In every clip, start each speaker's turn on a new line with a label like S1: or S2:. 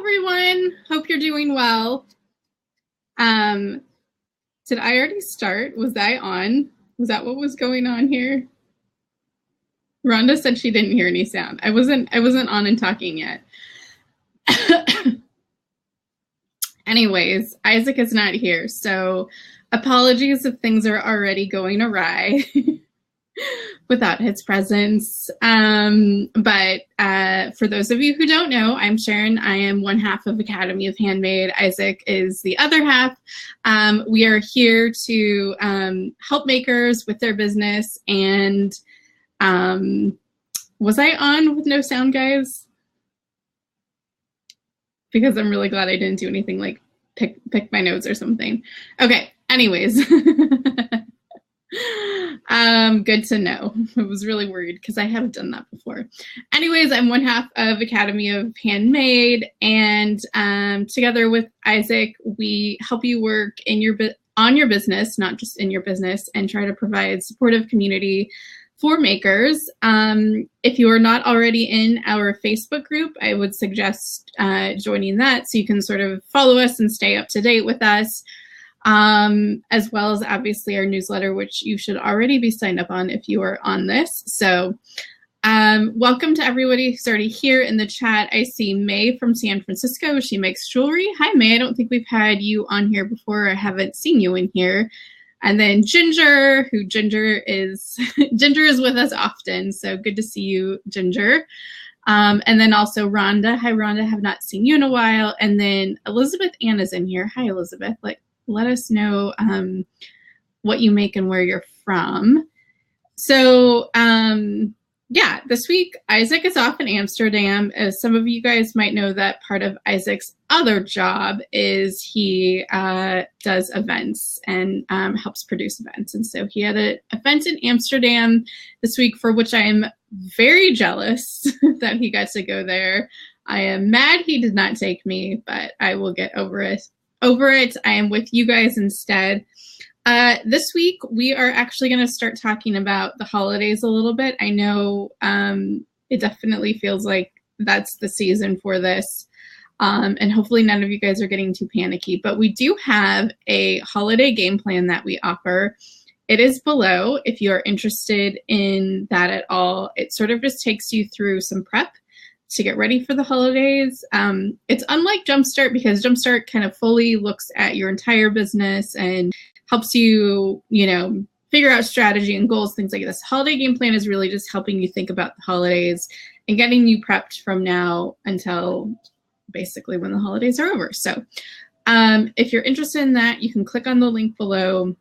S1: everyone. Hope you're doing well. Did I already start? Was I on? Was that what was going on here? Rhonda said she didn't hear any sound. I wasn't on and talking yet. Anyways, Isaac is not here, so apologies if things are already going awry without his presence. But for those of you who don't know, I'm Sharon. I am one half of Academy of Handmade. Isaac is the other half. We are here to help makers with their business. And was I on with no sound, guys? Because I'm really glad I didn't do anything like pick my nose or something. Okay, anyways. Good to know. I was really worried because I haven't done that before. Anyways, I'm one half of Academy of Handmade, and together with Isaac, we help you work on your business, not just in your business, and try to provide supportive community for makers. If you are not already in our Facebook group, I would suggest joining that so you can sort of follow us and stay up to date with us. As well as obviously our newsletter, which you should already be signed up on if you are on this. So welcome to everybody who's already here in the chat. I see May from San Francisco. She makes jewelry. Hi, May. I don't think we've had you on here before. I haven't seen you in here. And then Ginger, Ginger is with us often. So good to see you, Ginger. And then also Rhonda. Hi, Rhonda. Have not seen you in a while. And then Elizabeth Ann is in here. Hi, Elizabeth. Let us know what you make and where you're from. So yeah, this week Isaac is off in Amsterdam. As some of you guys might know, that part of Isaac's other job is he does events and helps produce events. And so he had an event in Amsterdam this week, for which I am very jealous that he got to go there. I am mad he did not take me, but I will get over it. I am with you guys instead. This week, we are actually going to start talking about the holidays a little bit. I know it definitely feels like that's the season for this. And hopefully none of you guys are getting too panicky. But we do have a holiday game plan that we offer. It is below if you're interested in that at all. It sort of just takes you through some prep to get ready for the holidays. It's unlike Jumpstart because Jumpstart kind of fully looks at your entire business and helps you, figure out strategy and goals, things like this. Holiday game plan is really just helping you think about the holidays and getting you prepped from now until basically when the holidays are over. So if you're interested in that, you can click on the link below.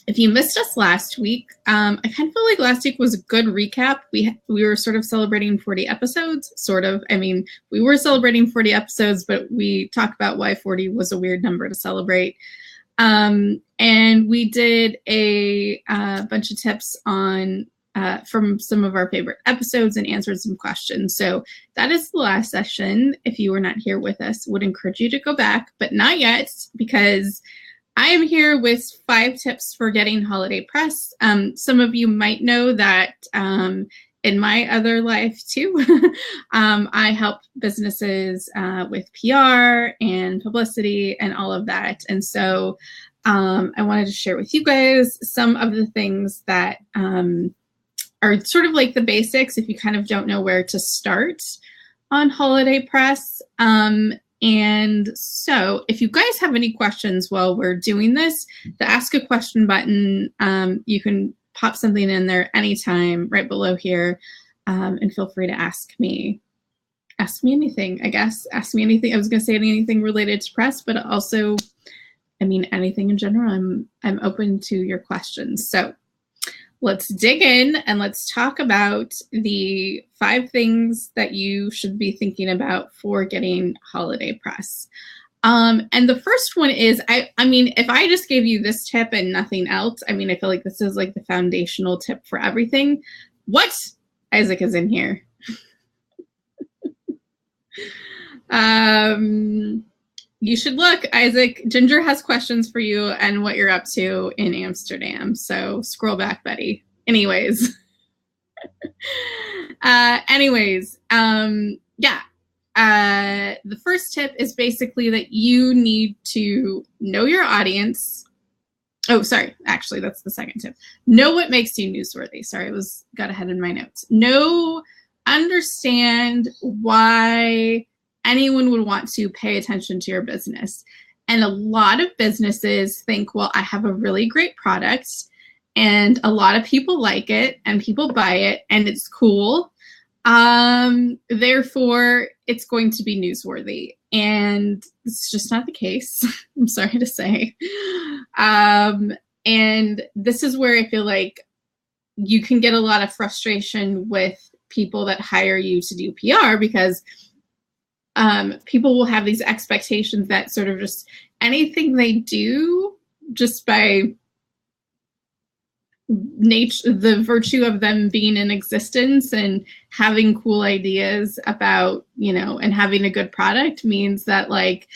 S1: If you missed us last week, I kind of feel like last week was a good recap. We were sort of celebrating 40 episodes, sort of. I mean, we were celebrating 40 episodes, but we talked about why 40 was a weird number to celebrate. And we did a bunch of tips on from some of our favorite episodes and answered some questions. So that is the last session. If you were not here with us, would encourage you to go back, but not yet, because I am here with 5 tips for getting holiday press. Some of you might know that in my other life too, I help businesses with PR and publicity and all of that. And so I wanted to share with you guys some of the things that are sort of like the basics if you kind of don't know where to start on holiday press. And so if you guys have any questions while we're doing this, the ask a question button, you can pop something in there anytime right below here, and feel free to ask me anything, I guess. Ask me anything. I was going to say anything related to press, but also, I mean, anything in general. I'm open to your questions. So let's dig in and let's talk about the 5 things that you should be thinking about for getting holiday press. And the first one is, I mean, if I just gave you this tip and nothing else, I mean, I feel like this is like the foundational tip for everything. What? Isaac is in here. You should look, Isaac. Ginger has questions for you and what you're up to in Amsterdam. So scroll back, Betty. Anyways. Yeah. The first tip is basically that you need to know your audience. Oh, sorry. Actually, that's the second tip. Know what makes you newsworthy. Sorry, I got ahead in my notes. Understand why anyone would want to pay attention to your business. And a lot of businesses think, well, I have a really great product and a lot of people like it and people buy it and it's cool. Therefore, it's going to be newsworthy. And it's just not the case. I'm sorry to say. And this is where I feel like you can get a lot of frustration with people that hire you to do PR, because people will have these expectations that sort of just anything they do, just by nature, the virtue of them being in existence and having cool ideas about, and having a good product, means that, like,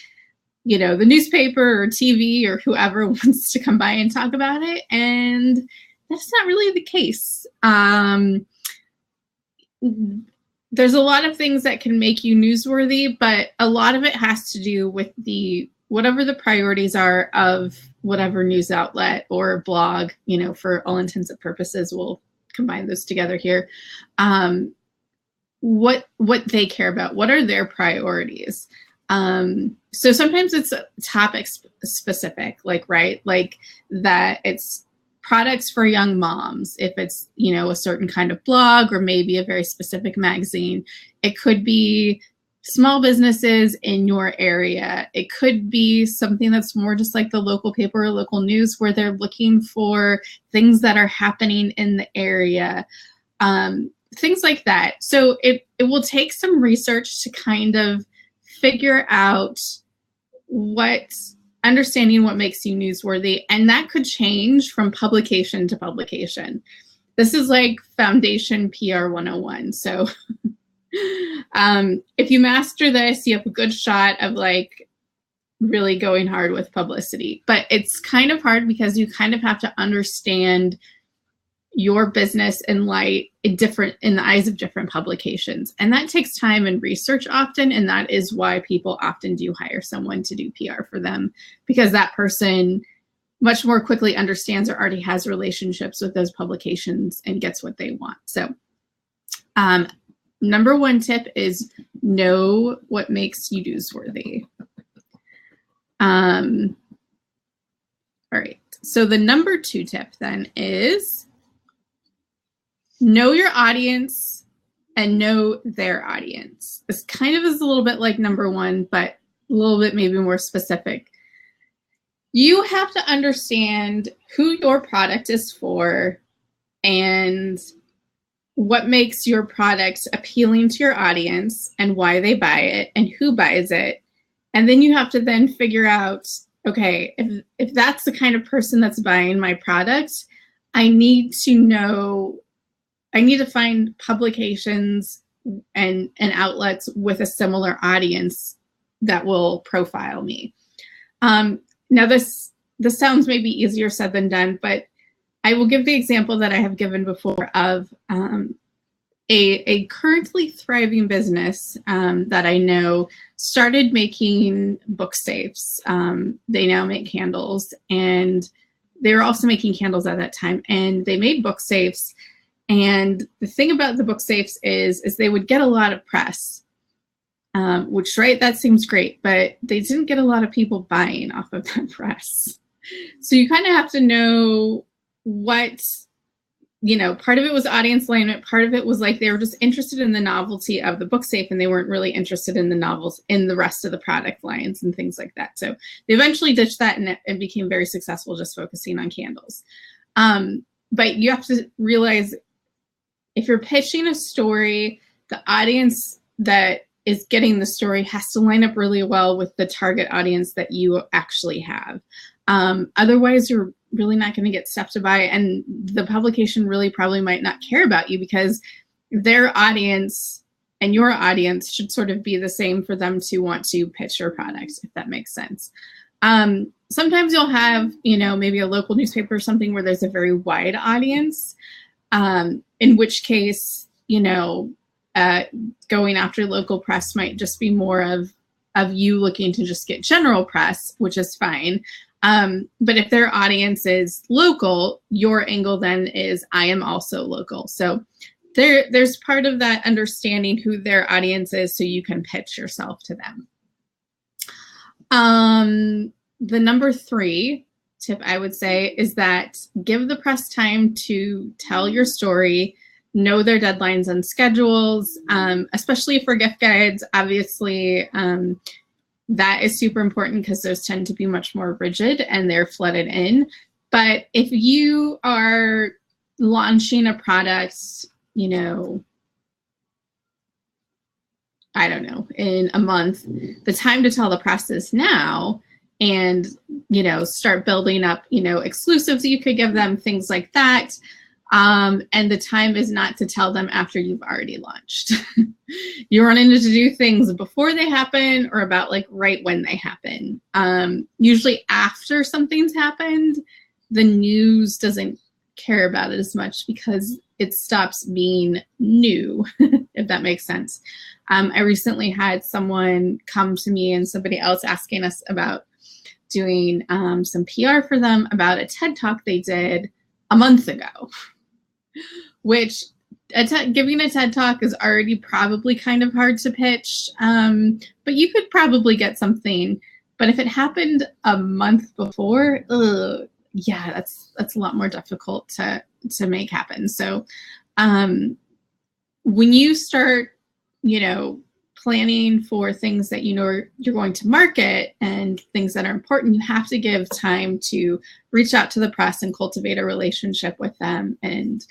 S1: the newspaper or TV or whoever wants to come by and talk about it. And that's not really the case. There's a lot of things that can make you newsworthy, but a lot of it has to do with whatever the priorities are of whatever news outlet or blog, for all intents and purposes. We'll combine those together here. What they care about, what are their priorities? So sometimes it's topic specific, like that it's products for young moms. If it's, a certain kind of blog or maybe a very specific magazine, it could be small businesses in your area. It could be something that's more just like the local paper or local news, where they're looking for things that are happening in the area, things like that. So it will take some research to kind of figure out understanding what makes you newsworthy. And that could change from publication to publication. This is like foundation PR 101. So if you master this, you have a good shot of like really going hard with publicity. But it's kind of hard because you kind of have to understand your business in the eyes of different publications. And that takes time and research often. And that is why people often do hire someone to do PR for them, because that person much more quickly understands or already has relationships with those publications and gets what they want. So number one tip is know what makes you newsworthy. All right. So the number two tip then is know your audience and know their audience. This kind of is a little bit like number one, but a little bit maybe more specific. You have to understand who your product is for and what makes your product appealing to your audience and why they buy it and who buys it. And then you have to then figure out, okay, if that's the kind of person that's buying my product, I need to find publications and outlets with a similar audience that will profile me. Now this sounds maybe easier said than done, but I will give the example that I have given before of a currently thriving business that I know started making book safes. They now make candles, and they were also making candles at that time, and they made book safes. And the thing about the book safes is they would get a lot of press, which, right, that seems great, but they didn't get a lot of people buying off of that press. So you kind of have to know what, part of it was audience alignment, part of it was like they were just interested in the novelty of the book safe, and they weren't really interested in the novels in the rest of the product lines and things like that. So they eventually ditched that and became very successful just focusing on candles. But you have to realize, if you're pitching a story, the audience that is getting the story has to line up really well with the target audience that you actually have. Otherwise, you're really not going to get stuff to buy, and the publication really probably might not care about you, because their audience and your audience should sort of be the same for them to want to pitch your product, if that makes sense. Sometimes you'll have, maybe a local newspaper or something where there's a very wide audience, in which case, going after local press might just be more of you looking to just get general press, which is fine. But if their audience is local, your angle then is I am also local. So there's part of that understanding who their audience is so you can pitch yourself to them. The number 3 tip I would say is that give the press time to tell your story, know their deadlines and schedules, especially for gift guides. Obviously, that is super important because those tend to be much more rigid and they're flooded in. But if you are launching a product, you know, I don't know, in a month, the time to tell the press is now, and, you know, start building up, you know, exclusives you could give them, things like that. And the time is not to tell them after you've already launched. You're running to do things before they happen or about like right when they happen. Usually after something's happened, the news doesn't care about it as much because it stops being new, if that makes sense. I recently had someone come to me and somebody else asking us about doing some PR for them about a TED Talk they did a month ago, which giving a TED Talk is already probably kind of hard to pitch, but you could probably get something. But if it happened a month before, yeah, that's a lot more difficult to make happen. So when you start, you know, planning for things that you know you're going to market and things that are important, you have to give time to reach out to the press and cultivate a relationship with them and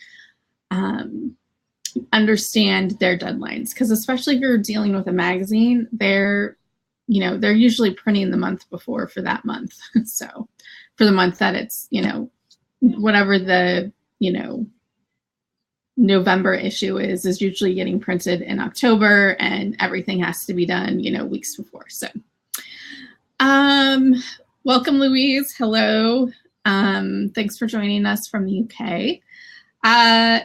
S1: understand their deadlines. Because especially if you're dealing with a magazine, they're usually printing the month before for that month. So for the month that it's, you know, whatever the, you know, November issue is usually getting printed in October, and everything has to be done, you know, weeks before. So welcome, Louise. Hello. Thanks for joining us from the UK.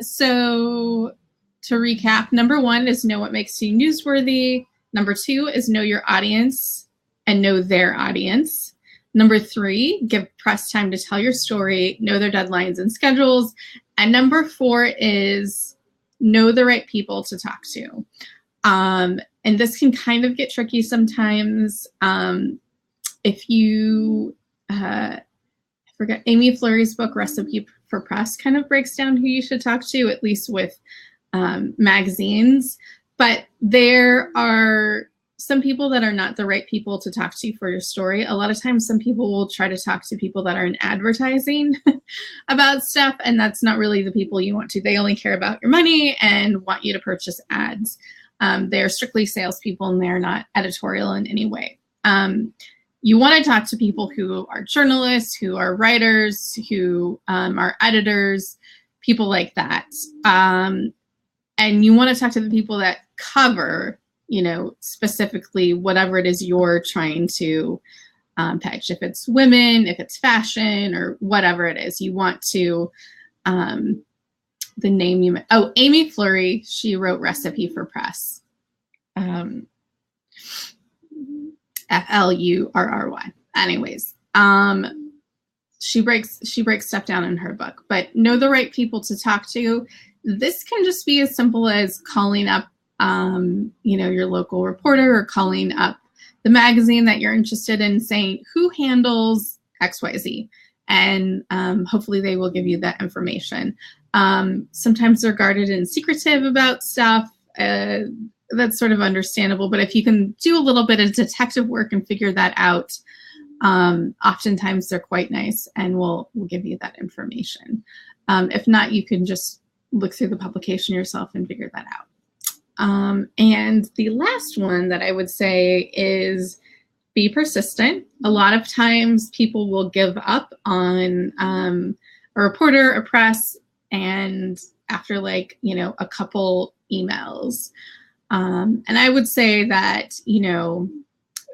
S1: So to recap, number 1 is know what makes you newsworthy. Number 2 is know your audience and know their audience. Number 3, give press time to tell your story, know their deadlines and schedules. And number 4 is know the right people to talk to. And this can kind of get tricky sometimes. If you, I forget, Amy Fleury's book, Recipe for Press, kind of breaks down who you should talk to, at least with magazines. But there are some people that are not the right people to talk to for your story. A lot of times some people will try to talk to people that are in advertising about stuff, and that's not really the people you want to. They only care about your money and want you to purchase ads. They're strictly salespeople and they're not editorial in any way. You want to talk to people who are journalists, who are writers, who are editors, people like that. And you want to talk to the people that cover, you know, specifically whatever it is you're trying to pitch. If it's women, if it's fashion, or whatever it is, you want to, the name you, oh, Amy Fleury, she wrote Recipe for Press. Flurry. Anyways, she breaks stuff down in her book, but know the right people to talk to. This can just be as simple as calling up you know, your local reporter, or calling up the magazine that you're interested in, saying who handles XYZ, and hopefully they will give you that information. Sometimes they're guarded and secretive about stuff. That's sort of understandable, but if you can do a little bit of detective work and figure that out, oftentimes they're quite nice and will give you that information. If not, you can just look through the publication yourself and figure that out. And the last one that I would say is be persistent. A lot of times people will give up on a reporter, a press, and after like, you know, a couple emails. And I would say that, you know,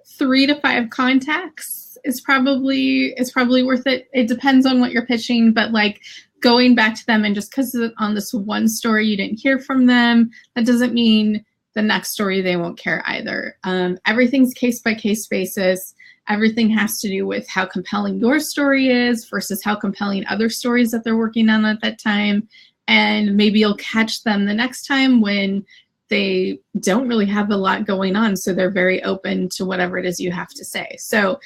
S1: 3 to 5 contacts is probably worth it. It depends on what you're pitching, but like going back to them, and just because on this one story you didn't hear from them, that doesn't mean the next story they won't care either. Everything's case-by-case basis. Everything has to do with how compelling your story is versus how compelling other stories that they're working on at that time. And maybe you'll catch them the next time when they don't really have a lot going on, so they're very open to whatever it is you have to say. So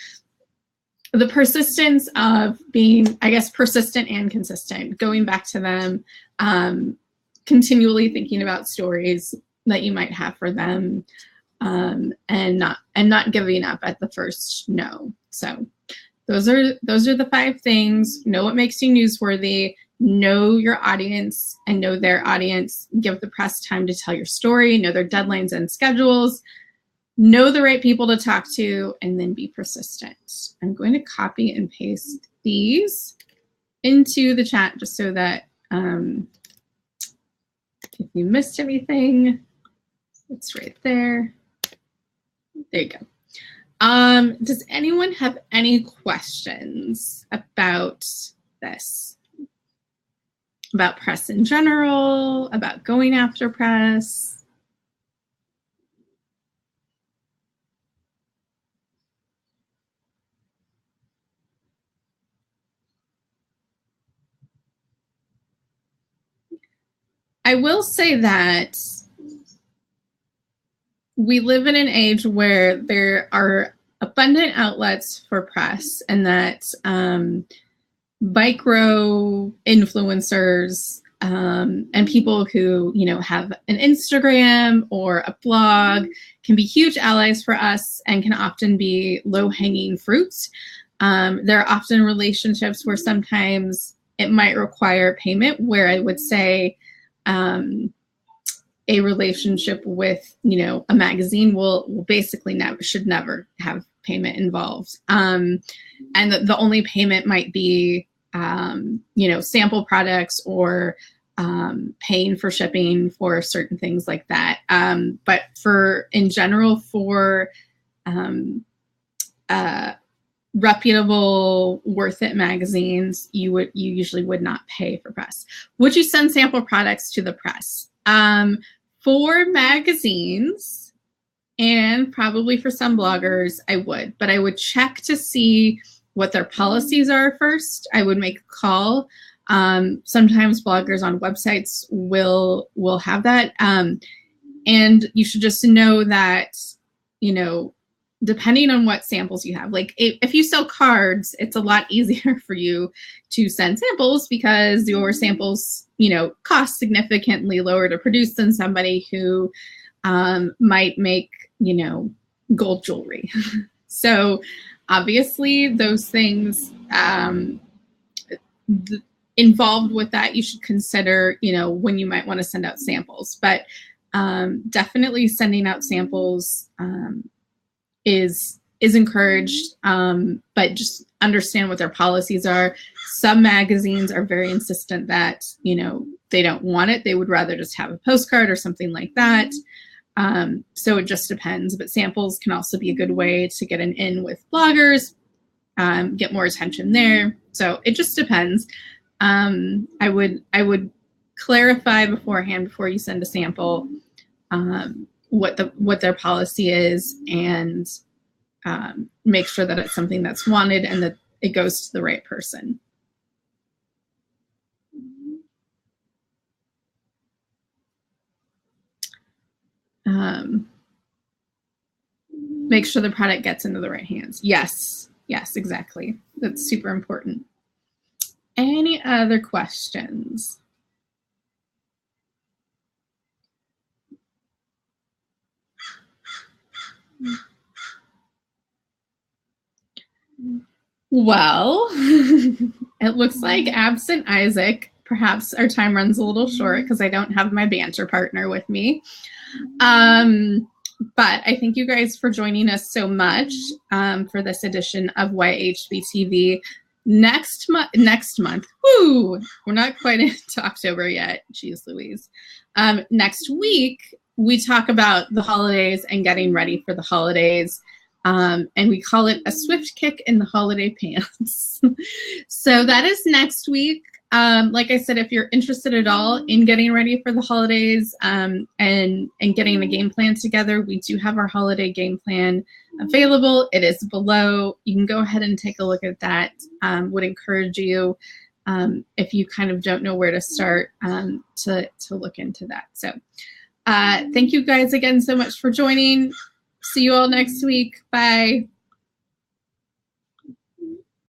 S1: the persistence of being, I guess, persistent and consistent, going back to them, continually thinking about stories that you might have for them, and not giving up at the first no. So those are the 5 things. Know what makes you newsworthy. Know your audience and know their audience. Give the press time to tell your story. Know their deadlines and schedules. Know the right people to talk to, and then be persistent. I'm going to copy and paste these into the chat just so that if you missed anything, it's right there. There you go. Does anyone have any questions about this? About press in general, about going after press? I will say that we live in an age where there are abundant outlets for press, and that micro influencers and people who, you know, have an Instagram or a blog can be huge allies for us and can often be low-hanging fruits. There are often relationships where sometimes it might require payment, where I would say a relationship with, you know, a magazine will basically should never have payment involved. And the only payment might be, you know, sample products or paying for shipping for certain things like that. But in general, for reputable, worth it magazines, you usually would not pay for press. Would you send sample products to the press? For magazines and probably for some bloggers, I would, but I would check to see what their policies are first. I would make a call. Sometimes bloggers on websites will have that. And you should just know that, you know, depending on what samples you have, like if you sell cards, it's a lot easier for you to send samples because your samples, you know, cost significantly lower to produce than somebody who might make, you know, gold jewelry. So obviously those things involved with that, you should consider, you know, when you might want to send out samples. But definitely sending out samples is encouraged, but just understand what their policies are. Some magazines are very insistent that, you know, they don't want it. They would rather just have a postcard or something like that. So it just depends, but samples can also be a good way to get an in with bloggers, get more attention there. So it just depends. I would clarify beforehand before you send a sample, what their policy is, and make sure that it's something that's wanted and that it goes to the right person. Make sure the product gets into the right hands. Yes, exactly. That's super important. Any other questions? Well, it looks like absent Isaac, perhaps our time runs a little short because I don't have my banter partner with me. But I thank you guys for joining us so much for this edition of YHB TV. Next month, whoo, we're not quite into October yet. Jeez Louise. Next week, we talk about the holidays and getting ready for the holidays. And we call it a swift kick in the holiday pants. So that is next week. like I said, if you're interested at all in getting ready for the holidays and getting the game plan together, we do have our holiday game plan available. It is below. You can go ahead and take a look at that. Would encourage you, if you kind of don't know where to start, to look into that. So thank you guys again so much for joining. See you all next week. Bye.